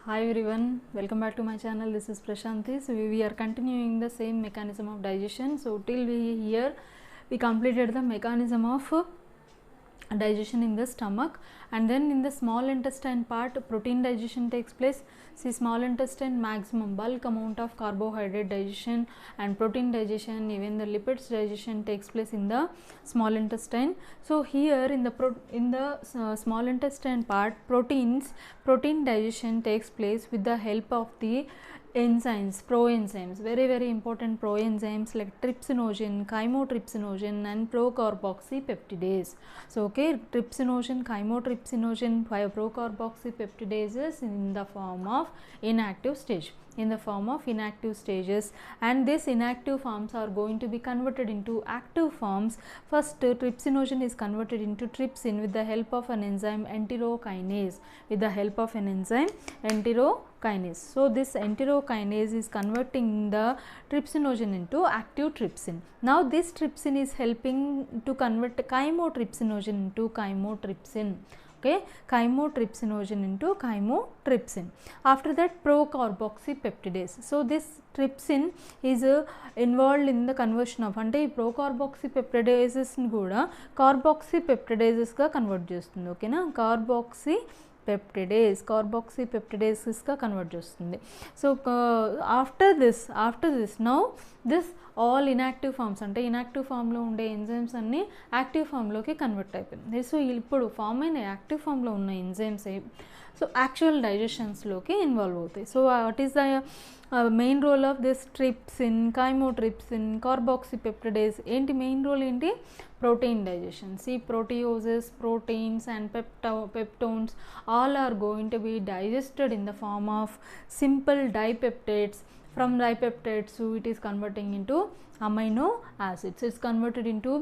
Hi everyone, welcome back to my channel. This is Prashanti. So we are continuing the same mechanism of digestion. So till we completed the mechanism of digestion in the stomach, and then in the small intestine part protein digestion takes place. See, small intestine maximum bulk amount of carbohydrate digestion and protein digestion, even the lipids digestion takes place in the small intestine. So here in the small intestine part protein digestion takes place with the help of the enzymes, proenzymes, very important proenzymes like trypsinogen, chymotrypsinogen and procarboxypeptidase. So okay, trypsinogen, chymotrypsinogen, procarboxypeptidases in the form of inactive stage, and these inactive forms are going to be converted into active forms. First, trypsinogen is converted into trypsin with the help of an enzyme enterokinase, So this enterokinase is converting the trypsinogen into active trypsin. Now this trypsin is helping to convert chymotrypsinogen into chymotrypsin. Okay, chymotrypsinogen into chymotrypsin. After that, procarboxypeptidase. So this trypsin is involved in the conversion of, అంటే ఈ procarboxypeptidases ని కూడా carboxypeptidases గా convert చేస్తుంది. ఓకేనా, carboxypeptidases గా convert చేస్తుంది. So after this now this all inactive forms, అంటే ఇన్యాక్టివ్ ఫామ్లో ఉండే ఎంజైమ్స్ అన్నీ యాక్టివ్ ఫామ్లోకి కన్వర్ట్ అయిపోయింది. సో ఇప్పుడు ఫామ్ అయిన యాక్టివ్ ఫామ్లో ఉన్న ఎంజైమ్స్ సో యాక్చువల్ డైజెషన్స్లోకి ఇన్వాల్వ్ అవుతాయి. So what is the main role of this trypsin, chymotrypsin, carboxypeptidase ఏంటి మెయిన్ రోల్ ఏంటి? Protein digestion. See, proteoses, proteins and peptones all are going to be digested in the form of simple dipeptides. From dipeptides, so it is converting into amino acids. It's converted into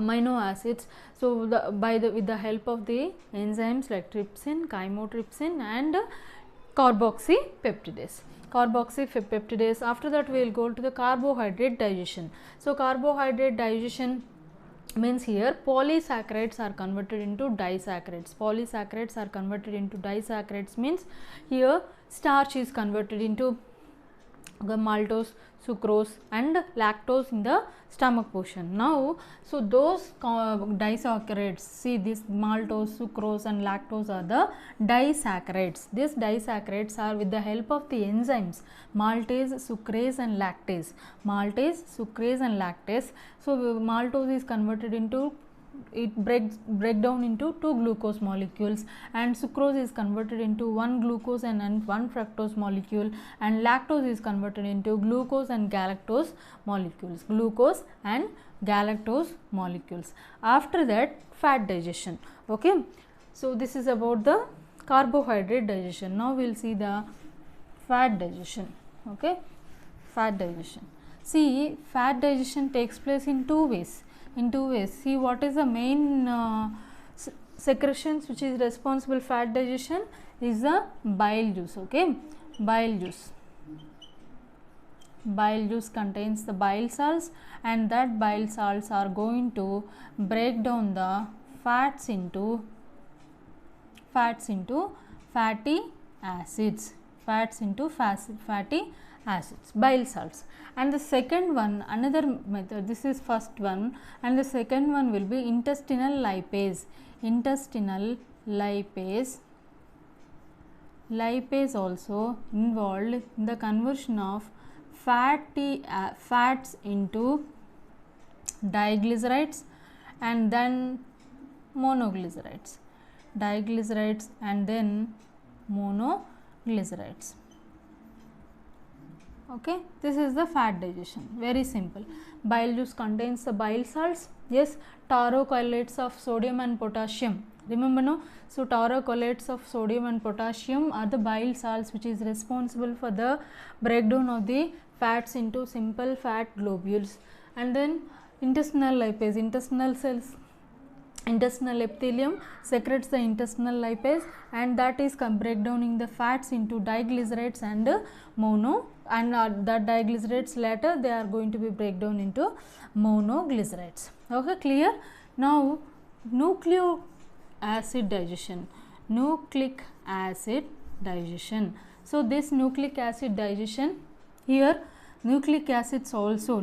amino acids. So with the help of the enzymes like trypsin, chymotrypsin and carboxypeptidase. After that, we will go to the carbohydrate digestion. So carbohydrate digestion means here polysaccharides are converted into disaccharides. Means here starch is converted into maltose, sucrose and lactose in the stomach portion. Now, so those disaccharides, see this maltose, sucrose and lactose are the disaccharides. These disaccharides are with the help of the enzymes maltase, sucrase and lactase. So maltose is converted into, it break down into 2 glucose molecules, and sucrose is converted into 1 glucose and 1 fructose molecule, and lactose is converted into glucose and galactose molecules. After that, fat digestion. Okay, so this is about the carbohydrate digestion. Now we will see the fat digestion. Okay, fat digestion. See, fat digestion takes place in two ways. See, what is the main secretions which is responsible fat digestion is the bile juice. Okay, bile juice contains the bile salts, and that bile salts are going to break down the fats into fatty acids. Bile salts. And the second one, another method, this is first one, and the second one will be intestinal lipase. Lipase also involved in the conversion of fats into diglycerides and then monoglycerides. Okay, this is the fat digestion, very simple. Bile juice contains the bile salts. Yes, taurocholates of sodium and potassium, remember, no? So taurocholates of sodium and potassium are the bile salts which is responsible for the breakdown of the fats into simple fat globules. And then intestinal lipase, intestinal epithelium secretes the intestinal lipase, and that is breakdowning the fats into diglycerides and that diglycerides later they are going to be breakdown into monoglycerides. Okay, clear? Now nucleic acid digestion. Nucleic acid digestion. So this nucleic acid digestion, here nucleic acids also,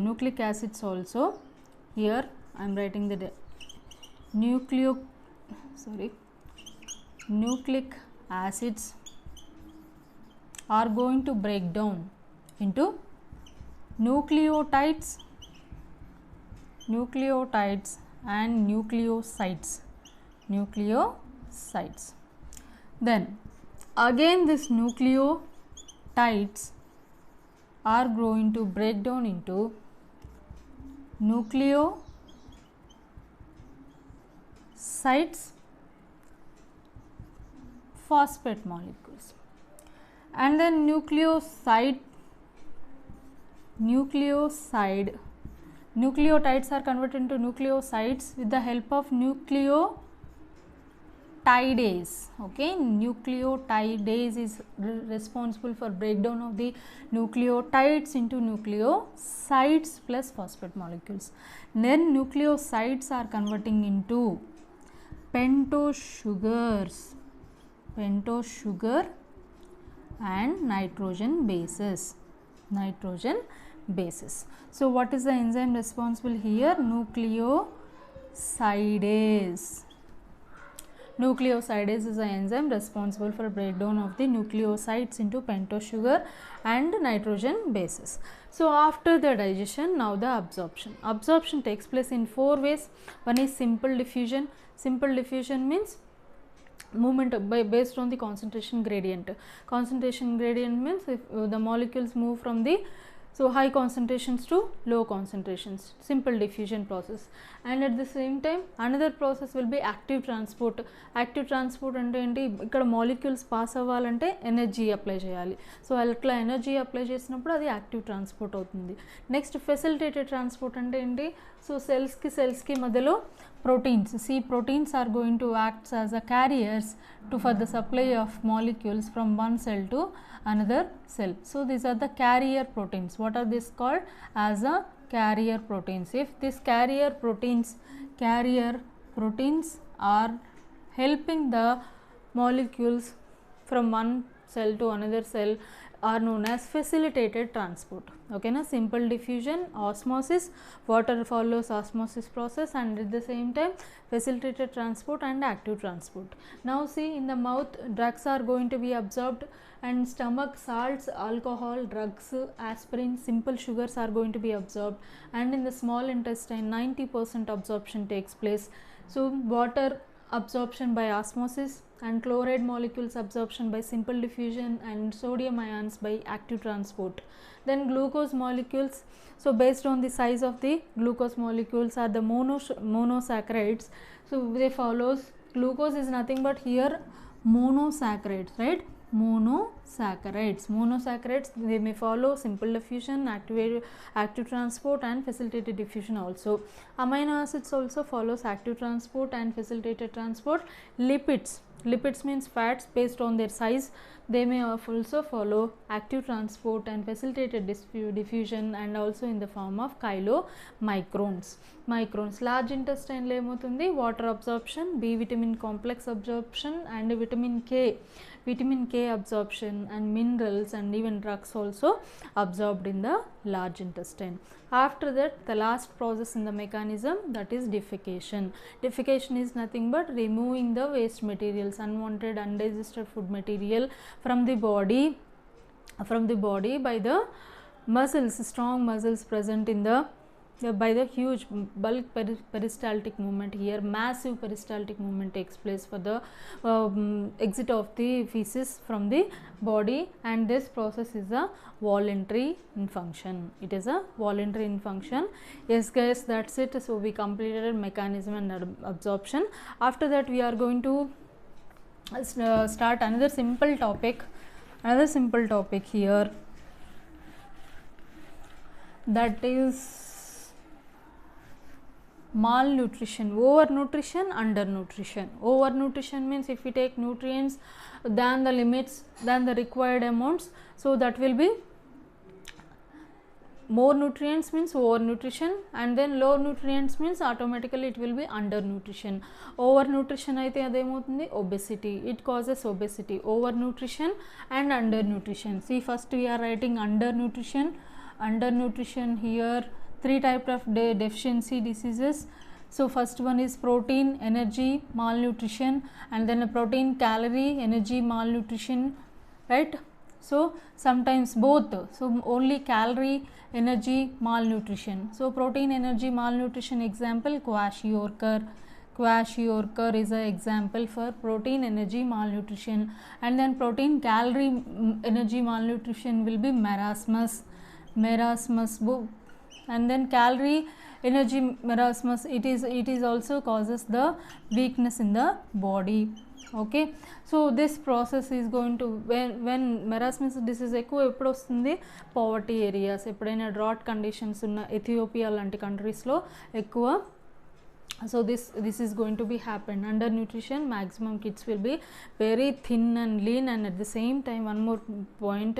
here I am writing the nucleic acids are going to break down into nucleotides and nucleosides. Then again this nucleotides are going to break down into nucleosides, phosphate molecules, and then nucleotides are converted into nucleosides with the help of nucleotidase. Okay, nucleotidase is responsible for breakdown of the nucleotides into nucleosides plus phosphate molecules. Then nucleosides are converting into pentose sugar and nitrogen bases. So what is the enzyme responsible here? Nucleosidase. Nucleosidase is the enzyme responsible for breakdown of the nucleosides into pentose sugar and nitrogen bases. So after the digestion, now the absorption. Absorption takes place in 4 ways. One is simple diffusion. Simple diffusion means movement based on the concentration gradient. Concentration gradient means if the molecules move from the high concentrations to low concentrations, simple diffusion process. And at the same time another process will be active transport. Active transport ante enti, ikkada molecules pass avvalante energy apply cheyali. So atla energy apply chesinappudu adi active transport avutundi. Next facilitated transport ante enti, so cells ki madhyalo proteins, proteins are going to act as a carriers for the supply of molecules from one cell to another cell. So these are the carrier proteins. What are these called? As a carrier proteins. If these carrier proteins are helping the molecules from one cell to another cell, are known as facilitated transport. Okay na? Simple diffusion, osmosis, water follows osmosis process, and at the same time facilitated transport and active transport. Now see, in the mouth drugs are going to be absorbed, and stomach salts, alcohol, drugs, aspirin, simple sugars are going to be absorbed, and in the small intestine 90% absorption takes place. So water absorption by osmosis, and chloride molecules absorption by simple diffusion, and sodium ions by active transport. Then glucose molecules, so based on the size of the glucose molecules are the monosaccharides. So they follows, glucose is nothing but here monosaccharides, right? Monosaccharides, they may follow simple diffusion, active transport and facilitated diffusion also. Amino acids also follows active transport and facilitated transport. Lipids means fats, based on their size they may also follow active transport and facilitated diffusion, and also in the form of chylomicrons. Large intestine lo emutundi, water absorption, B vitamin complex absorption, and vitamin K absorption, and minerals and even drugs also absorbed in the large intestine. After that, the last process in the mechanism, that is defecation. Defecation is nothing but removing the waste materials, unwanted undigested food material from the body by the muscles, strong muscles present in the by the huge bulk peristaltic movement. Here massive peristaltic movement takes place for the exit of the feces from the body, and this process is a voluntary in function. It is a voluntary in function. Yes guys, that's it. So we completed mechanism and absorption. After that we are going to start another simple topic here, that is malnutrition, overnutrition, undernutrition. Overnutrition means if we take nutrients than the limits, than the required amounts, so that will be more nutrients means overnutrition, and then low nutrients means automatically it will be undernutrition. Overnutrition aithe ademotundi obesity, it causes obesity. Overnutrition and undernutrition. See, first we are writing undernutrition. Undernutrition here, three types of deficiency diseases. So first one is protein, energy, malnutrition, and then a protein, calorie, energy, malnutrition, right? So sometimes both, so only calorie, energy, malnutrition. So protein, energy, malnutrition example, kwashiorkor. Kwashiorkor is an example for protein, energy, malnutrition. And then protein, calorie, energy, malnutrition will be marasmus. And then calorie, energy, marasmus, it is also causes the weakness in the body. Okay, so this process is going to, when marasmus disease ఎక్కువ ఎప్పుడు వస్తుంది, poverty areas, ఎప్పుడైనా drought conditions ఉన్న Ethiopia లాంటి countries లో ఎక్కువ. So this is going to be happen. Undernutrition, maximum kids will be very thin and lean, and at the same time one more point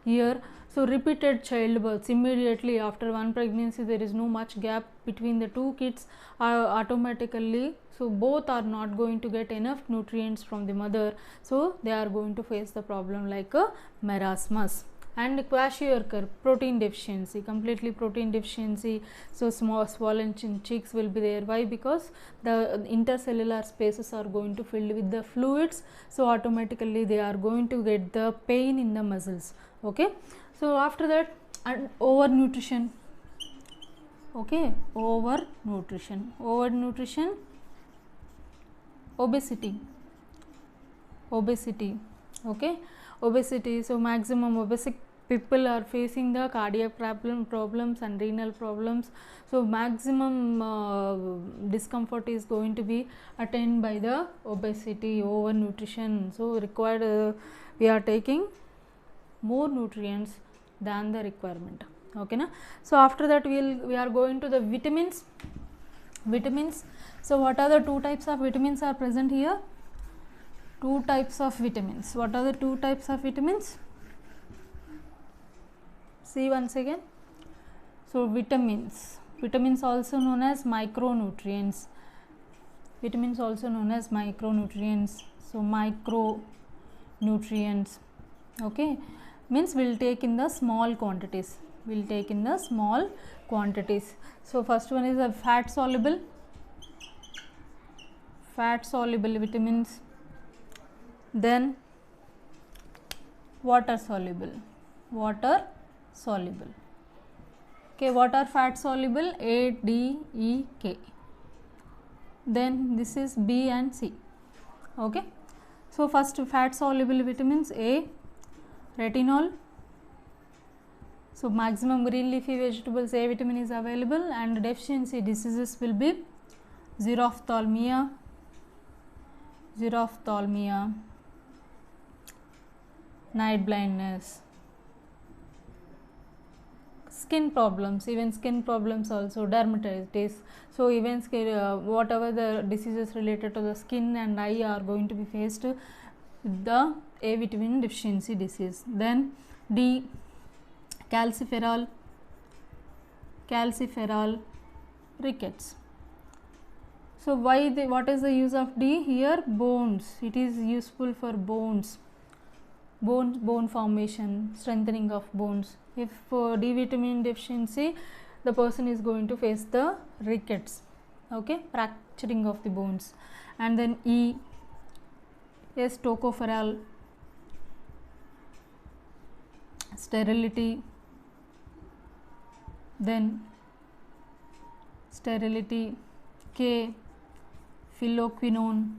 here, so repeated childbirths immediately after one pregnancy, there is no much gap between the two kids, automatically, so both are not going to get enough nutrients from the mother, so they are going to face the problem like marasmus. And kwashiorkor, protein deficiency, completely protein deficiency, so small swollen cheeks will be there. Why? Because the intercellular spaces are going to fill with the fluids, so automatically they are going to get the pain in the muscles. Okay, so after that, overnutrition. Okay, overnutrition, obesity. Okay, obesity, so maximum obesic people are facing the cardiac problems and renal problems, so maximum discomfort is going to be attained by the obesity, overnutrition. So required, we are taking more nutrients than the requirement. Okay na? So after that we are going to the vitamins. So what are the two types of vitamins are present here? Two types of vitamins. What are the two types of vitamins? See once again. So vitamins also known as micronutrients. So micronutrients, okay, means we'll take in the small quantities. So first one is a fat soluble vitamins, then water soluble. Okay, what are fat soluble? A, D, E, K. Then this is B and C. Okay, so first fat soluble vitamins, A, retinol. So maximum green leafy vegetables A vitamin is available, and deficiency diseases will be xerophthalmia, night blindness, skin problems, even skin problems also, dermatitis. So even whatever the diseases related to the skin and eye are going to be faced with the A vitamin deficiency disease. Then D, calciferol, rickets. So what is the use of D here? Bones. It is useful for bone formation, strengthening of bones. If D vitamin deficiency, the person is going to face the rickets, okay, fracturing of the bones. And then E, yes, tocopherol, sterility. Then sterility. K, phylloquinone,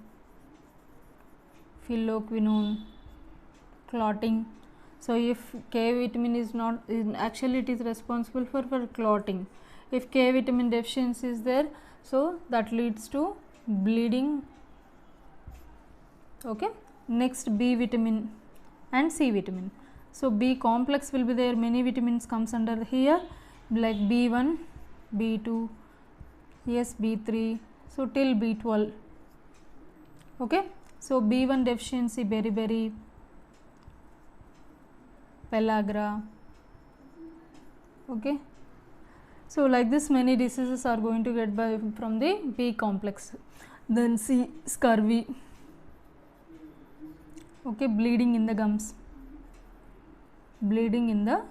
clotting. So if K vitamin is not, actually it is responsible for clotting. If K vitamin deficiency is there, so that leads to bleeding. Okay, next B vitamin and C vitamin. So B complex will be there, many vitamins comes under here, like B1, B2, yes, B3, so till B12. Okay, so B1 deficiency, beriberi, pellagra, okay, So like this many diseases are going to get from the B complex. Then C, scurvy, okay, bleeding in the gums, bleeding in the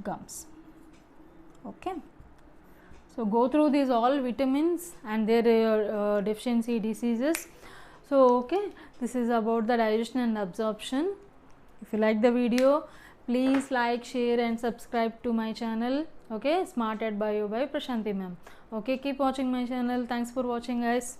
gums, okay. So go through these all vitamins and their deficiency diseases. So okay, this is about the digestion and absorption. If you like the video, please like, share and subscribe to my channel, okay, Smart at Bio by Prashanti ma'am. Okay, keep watching my channel. Thanks for watching, guys.